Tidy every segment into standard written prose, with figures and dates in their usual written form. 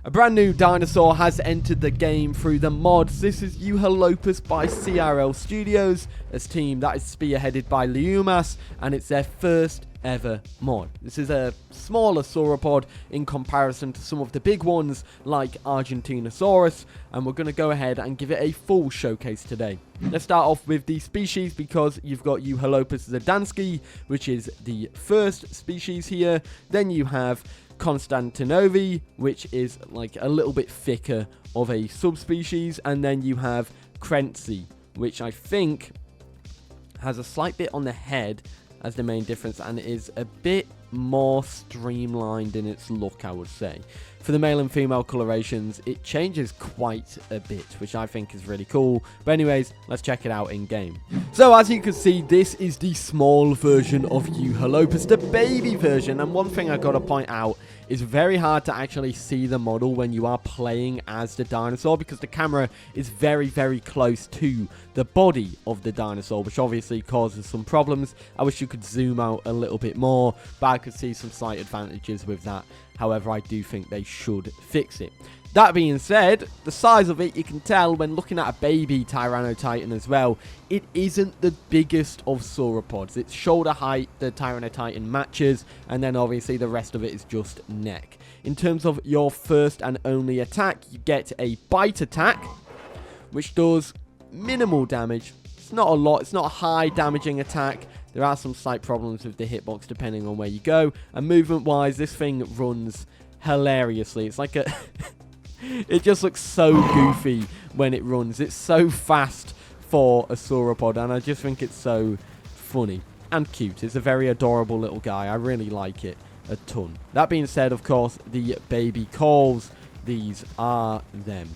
A brand new dinosaur has entered the game through the mods. This is Euhelopus by CRL Studios, a team that is spearheaded by Leumas, and it's their first ever mod. This is a smaller sauropod in comparison to some of the big ones like Argentinosaurus, and we're going to go ahead and give it a full showcase today. Let's start off with the species, because you've got Euhelopus zadansky, which is the first species here. Then you have Constantinovi, which is like a little bit thicker of a subspecies, and then you have Krenzi, which I think has a slight bit on the head as the main difference and is a bit more streamlined in its look, I would say. For the male and female colorations, it changes quite a bit, which I think is really cool. But anyways, let's check it out in game. So as you can see, this is the small version of Euhelopus, the baby version. And one thing I gotta point out, it's very hard to actually see the model when you are playing as the dinosaur, because the camera is very, very close to the body of the dinosaur, which obviously causes some problems. I wish you could zoom out a little bit more, but I could see some slight advantages with that. However, I do think they should fix it. That being said, the size of it, you can tell when looking at a baby Tyrannotitan as well, it isn't the biggest of sauropods. Its shoulder height, the Tyrannotitan matches, and then obviously the rest of it is just neck. In terms of your first and only attack, you get a bite attack, which does minimal damage. It's not a lot, it's not a high damaging attack. There are some slight problems with the hitbox depending on where you go. And movement-wise, this thing runs hilariously. It's like a... It just looks so goofy when it runs. It's so fast for a sauropod, and I just think it's so funny and cute. It's a very adorable little guy. I really like it a ton. That being said, of course, the baby calls, these are them.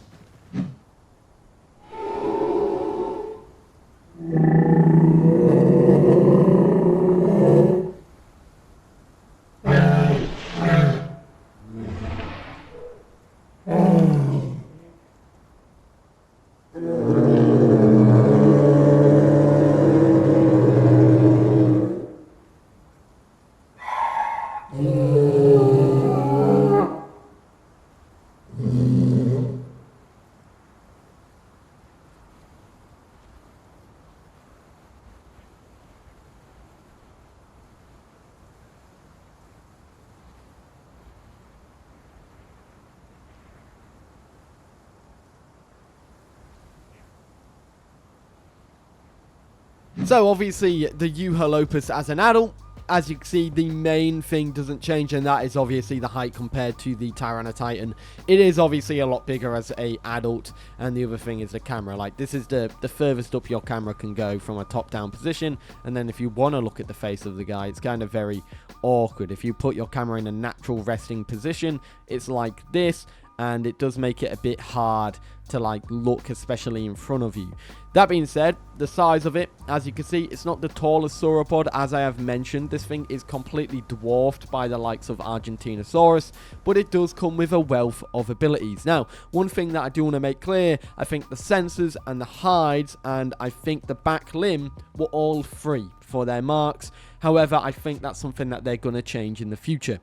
So obviously the Euhelopus as an adult, as you can see, the main thing doesn't change, and that is obviously the height compared to the Tyrannotitan. It is obviously a lot bigger as a adult, and the other thing is the camera. Like, this is the furthest up your camera can go from a top-down position, and then if you want to look at the face of the guy, it's kind of very awkward. If you put your camera in a natural resting position, it's like this, and it does make it a bit hard to like look, especially in front of you. That being said, the size of it, as you can see, it's not the tallest sauropod. As I have mentioned, this thing is completely dwarfed by the likes of Argentinosaurus, but it does come with a wealth of abilities. Now, one thing that I do want to make clear, I think the sensors and the hides and I think the back limb were all free for their marks. However, I think that's something that they're going to change in the future.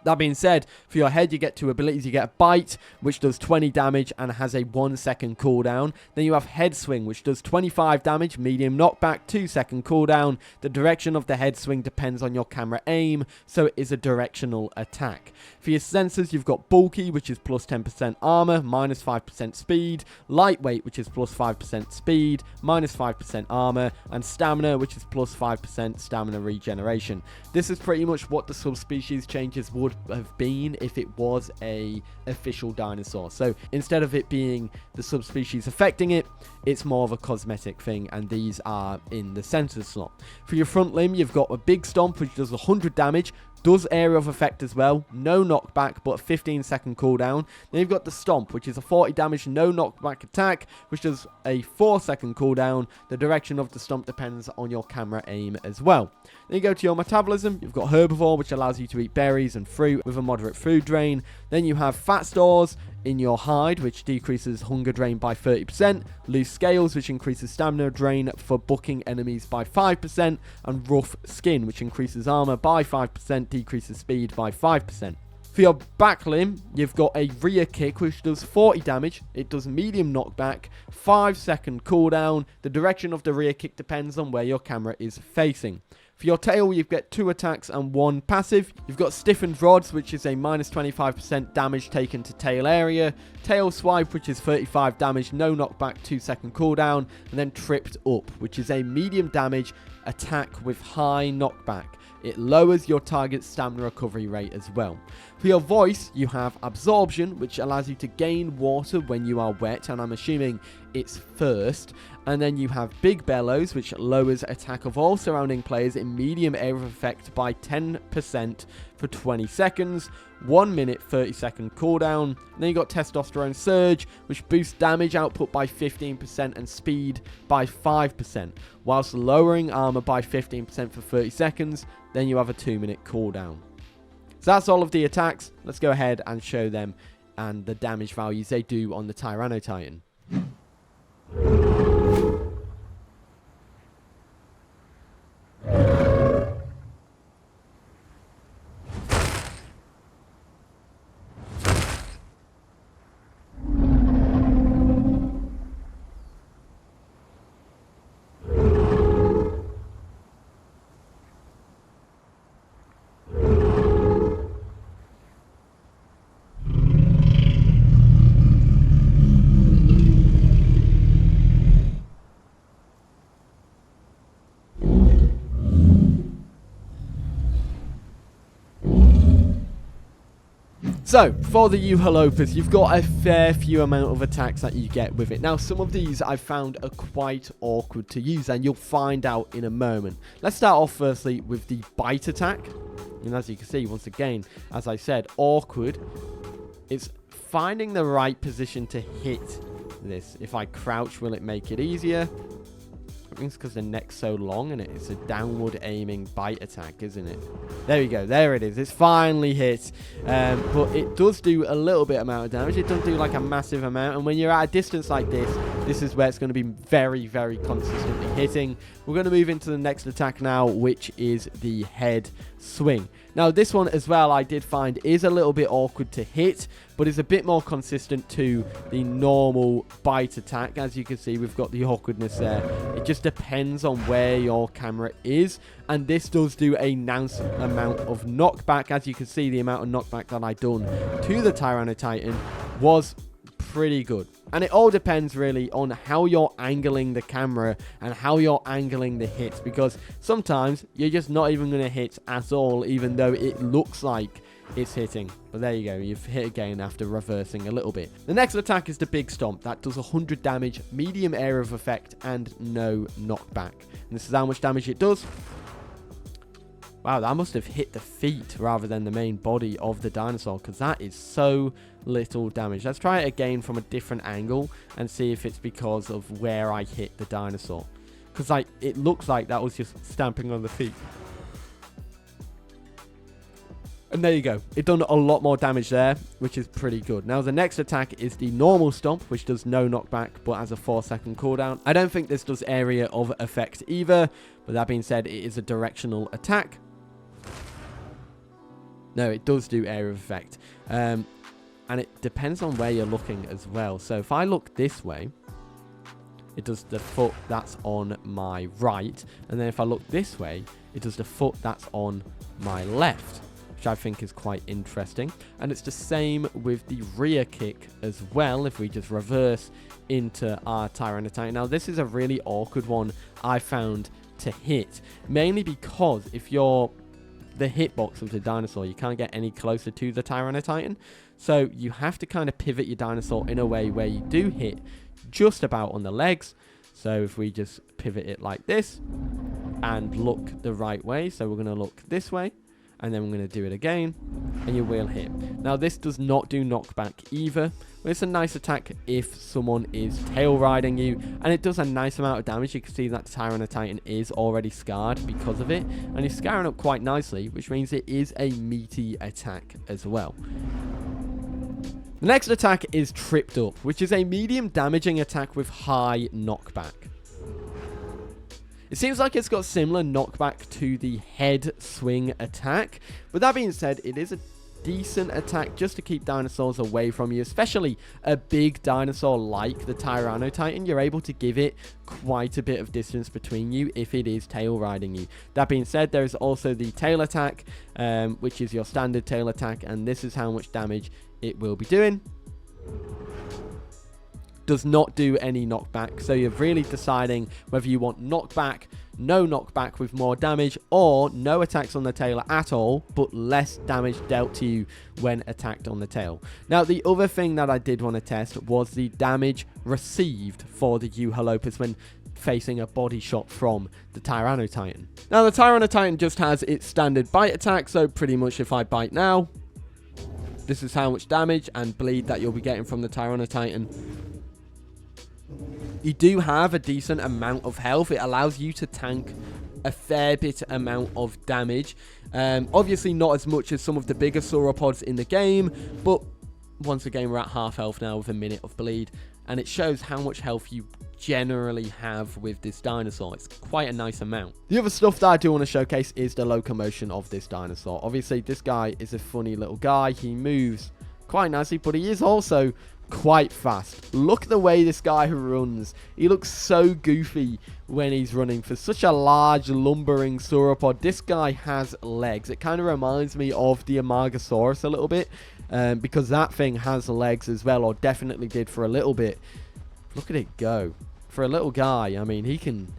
That being said, for your head, you get two abilities. You get a bite, which does 20 damage and has a 1-second cooldown. Then you have head swing, which does 25 damage, medium knockback, 2-second cooldown. The direction of the head swing depends on your camera aim, so it is a directional attack. For your sensors, you've got bulky, which is plus 10% armor, minus 5% speed. Lightweight, which is plus 5% speed, minus 5% armor. And stamina, which is plus 5% stamina regeneration. This is pretty much what the subspecies changes would have been if it was a official dinosaur. So instead of it being the subspecies affecting it, it's more of a cosmetic thing, and these are in the sensor slot. For your front limb, you've got a big stomp, which does 100 damage, does area of effect as well, no knockback, but a 15-second cooldown. Then you've got the stomp, which is a 40 damage, no knockback attack, which does a 4-second cooldown. The direction of the stomp depends on your camera aim as well. Then you go to your metabolism. You've got herbivore, which allows you to eat berries and fruit with a moderate food drain. Then you have fat stores in your hide, which decreases hunger drain by 30%, loose scales, which increases stamina drain for bucking enemies by 5%, and rough skin, which increases armor by 5%, decreases speed by 5%. For For your back limb, you've got a rear kick, which does 40 damage. It does medium knockback, 5-second cooldown. The direction of the rear kick depends on where your camera is facing. For your tail, you've got 2 attacks and 1 passive. You've got stiffened rods, which is a minus 25% damage taken to tail area. Tail swipe, which is 35 damage, no knockback, 2-second cooldown. And then tripped up, which is a medium damage attack with high knockback. It lowers your target's stamina recovery rate as well. For your voice, you have absorption, which allows you to gain water when you are wet, and I'm assuming it's first. And then you have big bellows, which lowers attack of all surrounding players in medium area of effect by 10% for 20 seconds. 1 minute 30-second cooldown. And then you got testosterone surge, which boosts damage output by 15% and speed by 5%, whilst lowering armor by 15% for 30 seconds. Then you have a 2-minute cooldown. So that's all of the attacks. Let's go ahead and show them and the damage values they do on the Tyranotitan. So, for the Euhelopus, you've got a fair few amount of attacks that you get with it. Now, some of these I found are quite awkward to use, and you'll find out in a moment. Let's start off firstly with the bite attack. And as you can see, once again, as I said, awkward. It's finding the right position to hit this. If I crouch, will it make it easier? I think it's because the neck's so long and it's a downward aiming bite attack, isn't it? There we go. There it is. It's finally hit. But it does do a little bit amount of damage. It doesn't do like a massive amount. And when you're at a distance like this, this is where it's going to be very, very consistently hitting. We're going to move into the next attack now, which is the head swing. Now, this one as well, I did find is a little bit awkward to hit, but is a bit more consistent to the normal bite attack. As you can see, we've got the awkwardness there. It just depends on where your camera is, and this does do a nice amount of knockback. As you can see, the amount of knockback that I done to the Tyranotitan was pretty good. And it all depends really on how you're angling the camera and how you're angling the hits, because sometimes you're just not even going to hit at all, even though it looks like it's hitting. But there you go, you've hit again after reversing a little bit. The next attack is the big stomp. That does 100 damage, medium area of effect, and no knockback. And this is how much damage it does. Wow, that must have hit the feet rather than the main body of the dinosaur, because that is so little damage. Let's try it again from a different angle and see if it's because of where I hit the dinosaur, because it looks like that was just stamping on the feet. And there you go. It done a lot more damage there, which is pretty good. Now, the next attack is the normal stomp, which does no knockback, but has a 4-second cooldown. I don't think this does area of effect either, but that being said, it is a directional attack. No, it does do area of effect. And it depends on where you're looking as well. So if I look this way, it does the foot that's on my right. And then if I look this way, it does the foot that's on my left, which I think is quite interesting. And it's the same with the rear kick as well, if we just reverse into our Tyranotitan. Now, this is a really awkward one I found to hit, mainly because if you're the hitbox of the dinosaur, you can't get any closer to the Tyranotitan, so you have to kind of pivot your dinosaur in a way where you do hit just about on the legs. So if we just pivot it like this and look the right way, so we're going to look this way, and then we're going to do it again, and you will hit. Now, this does not do knockback either, but it's a nice attack if someone is tail riding you, and it does a nice amount of damage. You can see that Tyranotitan is already scarred because of it, and it's scarring up quite nicely, which means it is a meaty attack as well. The next attack is Tripped Up, which is a medium damaging attack with high knockback. It seems like it's got similar knockback to the head swing attack, but that being said, it is a decent attack just to keep dinosaurs away from you, especially a big dinosaur like the Tyrannotitan. You're able to give it quite a bit of distance between you if it is tail riding you. That being said, there is also the tail attack, which is your standard tail attack, and this is how much damage it will be doing. Does not do any knockback, so you're really deciding whether you want knockback, no knockback with more damage, or no attacks on the tail at all but less damage dealt to you when attacked on the tail. Now, the other thing that I did want to test was the damage received for the Euhelopus when facing a body shot from the Tyrannotitan. Now, the Tyrannotitan just has its standard bite attack, so pretty much if I bite now, this is how much damage and bleed that you'll be getting from the Tyrannotitan. You do have a decent amount of health. It allows you to tank a fair bit amount of damage. Obviously not as much as some of the bigger sauropods in the game, but once again we're at half health now with a minute of bleed, and it shows how much health you generally have with this dinosaur. It's quite a nice amount. The other stuff that I do want to showcase is the locomotion of this dinosaur. Obviously this guy is a funny little guy. He moves quite nicely, but he is also quite fast. Look at the way this guy runs. He looks so goofy when he's running. For such a large lumbering sauropod, this guy has legs. It kind of reminds me of the Amargasaurus a little bit, because that thing has legs as well, or definitely did for a little bit. Look at it go. For a little guy, I mean, he can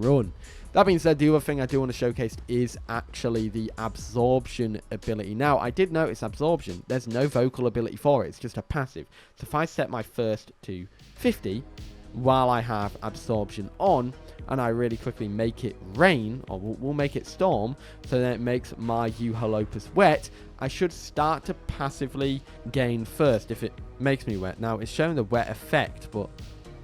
run. That being said, the other thing I do want to showcase is actually the absorption ability. Now, I did notice absorption. There's no vocal ability for it. It's just a passive. So if I set my first to 50 while I have absorption on, and I really quickly make it rain, or we'll make it storm, so that it makes my Euhelopus wet, I should start to passively gain first if it makes me wet. Now, it's showing the wet effect, but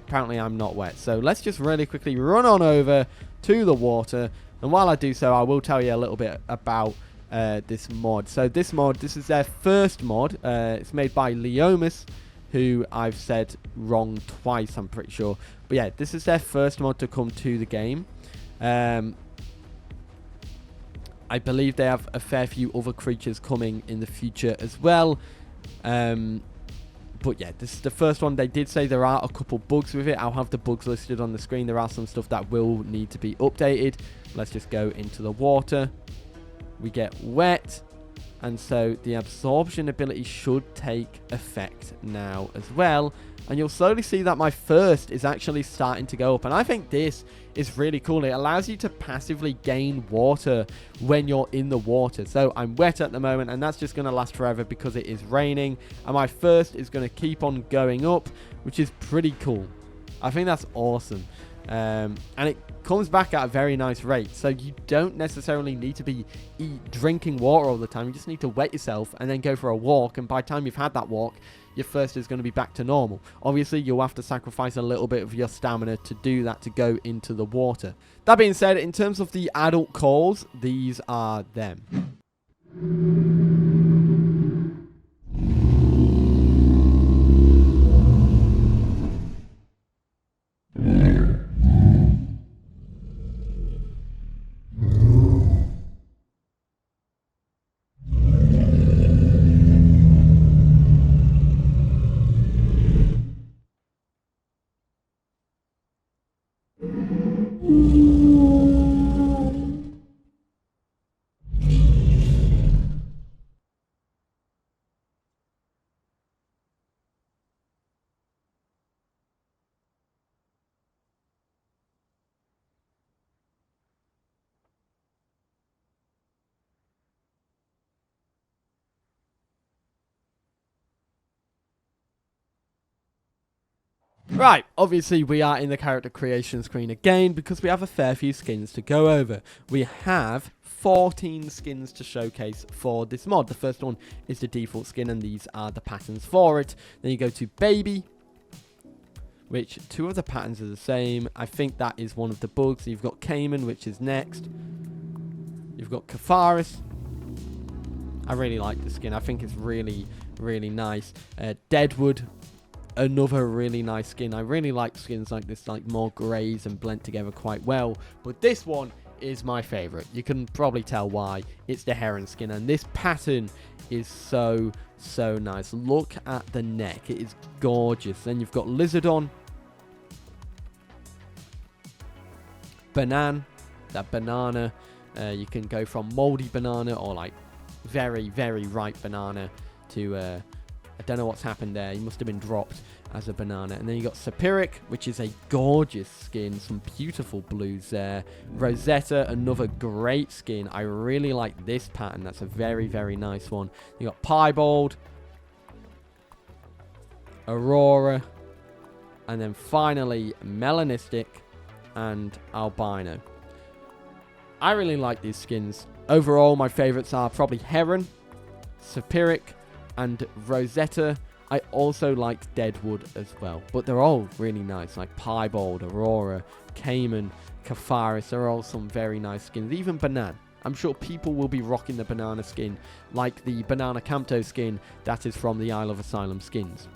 apparently I'm not wet. So let's just really quickly run on over to the water, and while I do so, I will tell you a little bit about this mod. So this mod, this is their first mod. It's made by Euhelopus, who I've said wrong twice, I'm pretty sure. But yeah, this is their first mod to come to the game. I believe they have a fair few other creatures coming in the future as well. But yeah, this is the first one. They did say there are a couple bugs with it. I'll have the bugs listed on the screen. There are some stuff that will need to be updated. Let's just go into the water. We get wet. And so the absorption ability should take effect now as well. And you'll slowly see that my first is actually starting to go up. And I think this is really cool. It allows you to passively gain water when you're in the water. So I'm wet at the moment, and that's just going to last forever because it is raining. And my first is going to keep on going up, which is pretty cool. I think that's awesome. And it comes back at a very nice rate, so you don't necessarily need to be drinking water all the time. You just need to wet yourself and then go for a walk, and by the time you've had that walk, your first is going to be back to normal. Obviously, you'll have to sacrifice a little bit of your stamina to do that, to go into the water. That being said, in terms of the adult calls, these are them. Right, obviously we are in the character creation screen again because we have a fair few skins to go over. We have 14 skins to showcase for this mod. The first one is the default skin, and these are the patterns for it. Then you go to baby, which two of the patterns are the same. I think that is one of the bugs. You've got Cayman, which is next. You've got Capharis. I really like the skin. I think it's really, really nice. Deadwood, another really nice skin. I really like skins like this, like more greys and blend together quite well. But this one is my favorite. You can probably tell why. It's the heron skin, and this pattern is so nice. Look at the neck. It is gorgeous. Then you've got Lizardon, that banana. You can go from moldy banana or like very ripe banana to I don't know what's happened there. He must have been dropped as a banana. And then you got Sapiric, which is a gorgeous skin. Some beautiful blues there. Rosetta, another great skin. I really like this pattern. That's a very nice one. You got Piebald, Aurora, and then finally Melanistic and Albino. I really like these skins. Overall, my favorites are probably Heron, Sapiric, and Rosetta. I also like Deadwood as well, but they're all really nice, like Piebald, Aurora, Cayman, Cafaris. They're all some very nice skins. Even Banana. I'm sure people will be rocking the banana skin, like the Banana Campto skin that is from the Isle of Asylum skins.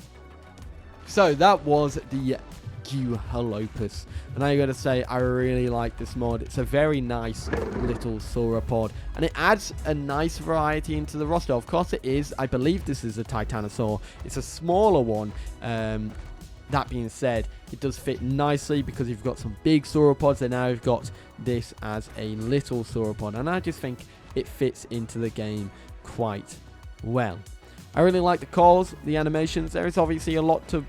So that was the Euhelopus, and I gotta say, I really like this mod. It's a very nice little sauropod, and it adds a nice variety into the roster. Of course it is. I believe this is a Titanosaur. It's a smaller one. That being said, it does fit nicely because you've got some big sauropods, and now you've got this as a little sauropod, and I just think it fits into the game quite well. I really like the calls, the animations. There is obviously a lot to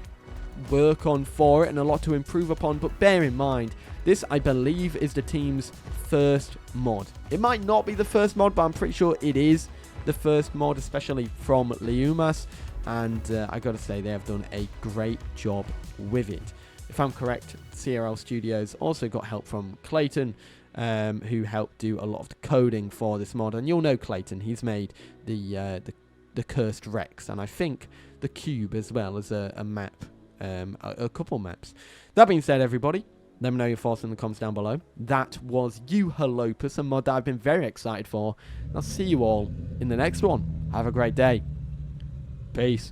work on for it and a lot to improve upon, but bear in mind, this I believe is the team's first mod. It might not be the first mod, but I'm pretty sure it is the first mod, especially from Leumas, and I gotta say, they have done a great job with it. If I'm correct, CRL Studios also got help from Clayton, who helped do a lot of the coding for this mod, and you'll know Clayton. He's made the Cursed Rex, and I think the Cube as well as a map. A couple maps. That being said, everybody, let me know your thoughts in the comments down below. That was Euhelopus, a mod that I've been very excited for. I'll see you all in the next one. Have a great day. Peace.